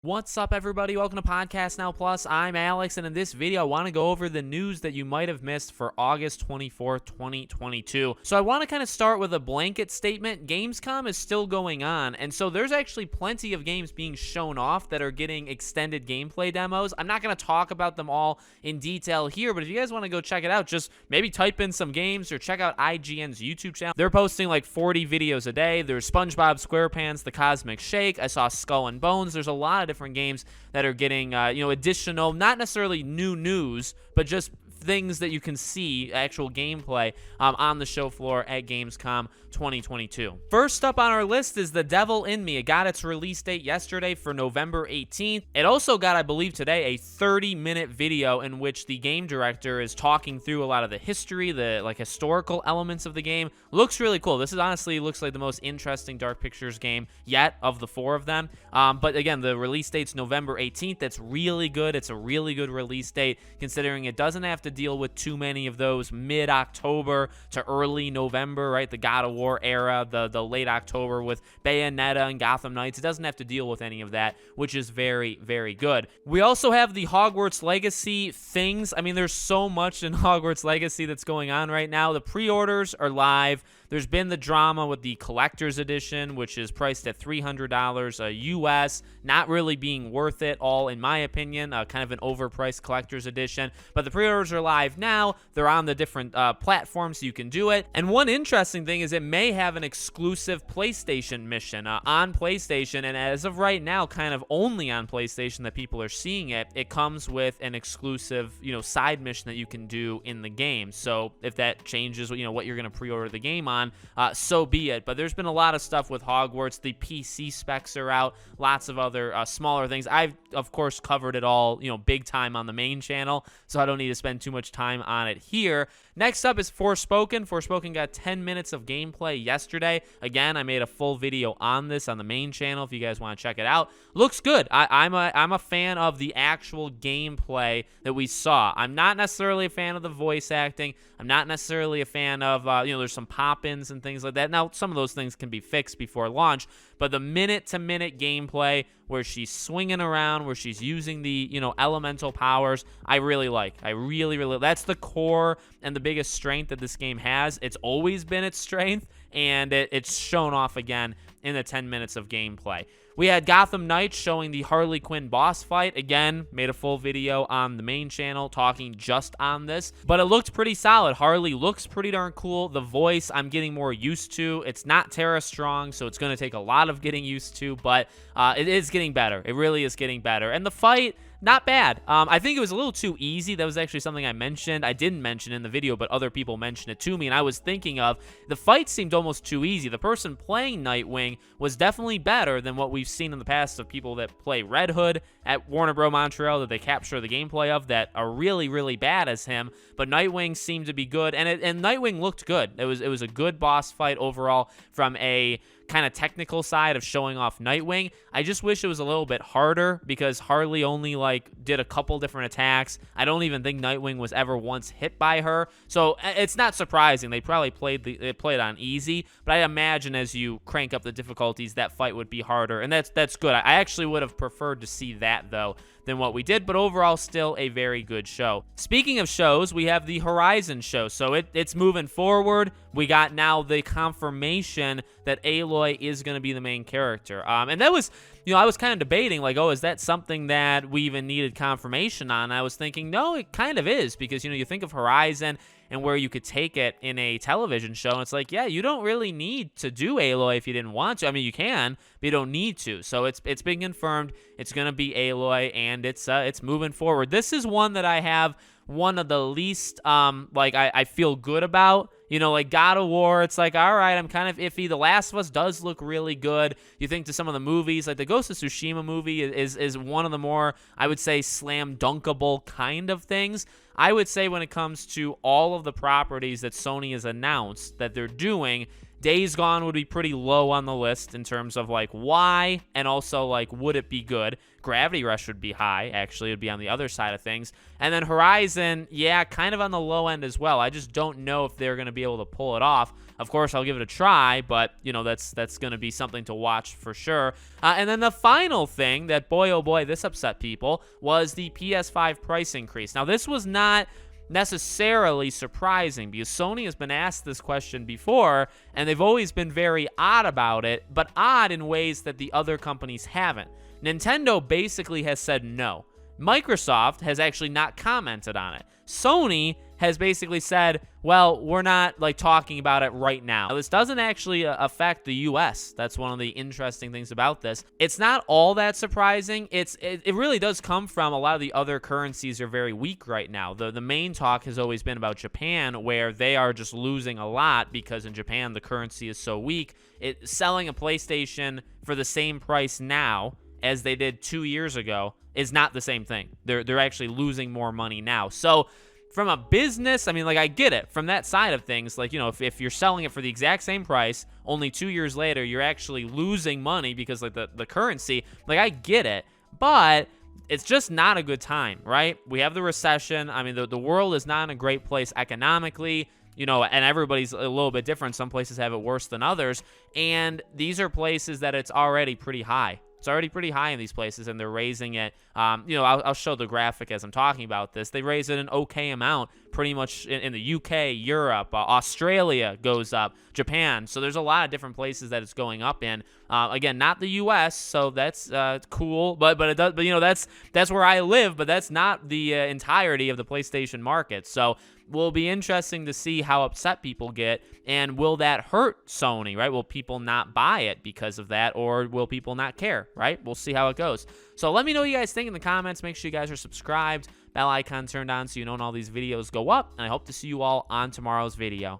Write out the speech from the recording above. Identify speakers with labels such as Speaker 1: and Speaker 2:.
Speaker 1: What's up, everybody? Welcome to Podcast Now Plus. I'm Alex, and in this video, I want to go over the news that you might have missed for August 24th, 2022. So I want to kind of start with a blanket statement. Gamescom is still going on, and so there's actually plenty of games being shown off that are getting extended gameplay demos. I'm not going to talk about them all in detail here, but if you guys want to go check it out, just maybe type in some games or check out IGN's YouTube channel. They're posting like 40 videos a day. There's SpongeBob SquarePants, The Cosmic Shake. I saw Skull and Bones. There's a lot of different games that are getting additional, not necessarily new news, but just things that you can see actual gameplay on the show floor at Gamescom 2022. First up on our list is The Devil in Me. It got its release date yesterday for November 18th. It also got, I believe today, a 30-minute video in which the game director is talking through a lot of the history, the historical elements of the game. Looks really cool. This is honestly looks like the most interesting Dark Pictures game yet of the four of them. But again, the release date's November 18th. That's really good. It's a really good release date considering it doesn't have to deal with too many of those mid-October to early November, right? The God of War era, the late October with Bayonetta and Gotham Knights. It doesn't have to deal with any of that, which is very, very good. We also have the Hogwarts Legacy things. I mean, there's so much in Hogwarts Legacy that's going on right now. The pre-orders are live. There's been the drama with the collector's edition, which is priced at $300 US, not really being worth it all, in my opinion, kind of an overpriced collector's edition. But the pre-orders are live now. They're on the different platforms, so you can do it. And one interesting thing is it may have an exclusive PlayStation mission on PlayStation, and as of right now, kind of only on PlayStation that people are seeing it. It comes with an exclusive, side mission that you can do in the game. So if that changes, what you're going to pre-order the game on, so be it. But there's been a lot of stuff with Hogwarts. The PC specs are out, lots of other smaller things. I've of course covered it all big time on the main channel, so I don't need to spend too much time on it here. Next up is Forspoken. Forspoken got 10 minutes of gameplay yesterday. Again, I made a full video on this on the main channel if you guys want to check it out. Looks good. I'm a fan of the actual gameplay that we saw. I'm not necessarily a fan of the voice acting. I'm not necessarily a fan of there's some pop-ins and things like that. Now, some of those things can be fixed before launch, but the minute-to-minute gameplay where she's swinging around, where she's using the, elemental powers, I really like. I really, really, that's the core and the biggest strength that this game has. It's always been its strength, and it's shown off again in the 10 minutes of gameplay. We had Gotham Knights showing the Harley Quinn boss fight. Again, made a full video on the main channel talking just on this, but it looked pretty solid. Harley looks pretty darn cool. The voice I'm getting more used to. It's not Tara Strong, so it's going to take a lot of getting used to, but it is getting better. It really is getting better. And the fight, not bad. I think it was a little too easy. That was actually something I mentioned. I didn't mention in the video, but other people mentioned it to me, and I was thinking of the fight seemed almost too easy. The person playing Nightwing was definitely better than what we've seen in the past of people that play Red Hood at Warner Bros. Montreal that they capture the gameplay of that are really, really bad as him. But Nightwing seemed to be good, and Nightwing looked good. It was a good boss fight overall from a kind of technical side of showing off Nightwing. I just wish it was a little bit harder because Harley only did a couple different attacks. I don't even think Nightwing was ever once hit by her, so it's not surprising. They probably played on easy, but I imagine as you crank up the difficulties, that fight would be harder, and that's good. I actually would have preferred to see that though than what we did, but overall still a very good show. Speaking of shows, we have the Horizon show, so it's moving forward. We got now the confirmation that Aloy is going to be the main character, and that was, I was kind of debating is that something that we even needed confirmation on? I was thinking, no, it kind of is, because you think of Horizon and where you could take it in a television show, and it's like, yeah, you don't really need to do Aloy if you didn't want to. I mean, you can, but you don't need to. So it's been confirmed. It's gonna be Aloy, and it's moving forward. This is one that I have one of the least I feel good about. God of War, it's like, all right, I'm kind of iffy. The Last of Us does look really good. You think to some of the movies, like the Ghost of Tsushima movie is one of the more, I would say, slam dunkable kind of things. I would say when it comes to all of the properties that Sony has announced that they're doing, Days Gone would be pretty low on the list in terms of like why, and also like would it be good. Gravity Rush would be high, actually. It would be on the other side of things. And then Horizon, yeah, kind of on the low end as well. I just don't know if they're going to be able to pull it off. Of course, I'll give it a try, but, you know, that's going to be something to watch for sure. And then the final thing that, boy, oh boy, this upset people, was the PS5 price increase. Now, this was not necessarily surprising because Sony has been asked this question before, and they've always been very odd about it, but odd in ways that the other companies haven't. Nintendo basically has said no. Microsoft has actually not commented on it. Sony has basically said, well, we're not like talking about it right now. Now, this doesn't actually affect the US. That's one of the interesting things about this. It's not all that surprising. It really does come from a lot of the other currencies are very weak right now. The main talk has always been about Japan, where they are just losing a lot because in Japan the currency is so weak. Selling a PlayStation for the same price now as they did 2 years ago is not the same thing. They're actually losing more money now. So from a business, I mean, like, I get it. From that side of things, like, you know, if you're selling it for the exact same price, only 2 years later, you're actually losing money because, like, the currency, like, I get it. But it's just not a good time, right? We have the recession. I mean, the world is not in a great place economically, you know, and everybody's a little bit different. Some places have it worse than others. And these are places that it's already pretty high. It's already pretty high in these places, and they're raising it. You know, I'll show the graphic as I'm talking about this. They raise it an okay amount pretty much in the UK, Europe, Australia goes up, Japan. So there's a lot of different places that it's going up in. Again, not the US, so that's cool. But it does. But you know, that's where I live. But that's not the entirety of the PlayStation market. So will be interesting to see how upset people get, and will that hurt Sony, right? Will people not buy it because of that, or will people not care, right? We'll see how it goes. So let me know what you guys think in the comments. Make sure you guys are subscribed, bell icon turned on so you know when all these videos go up, and I hope to see you all on tomorrow's video.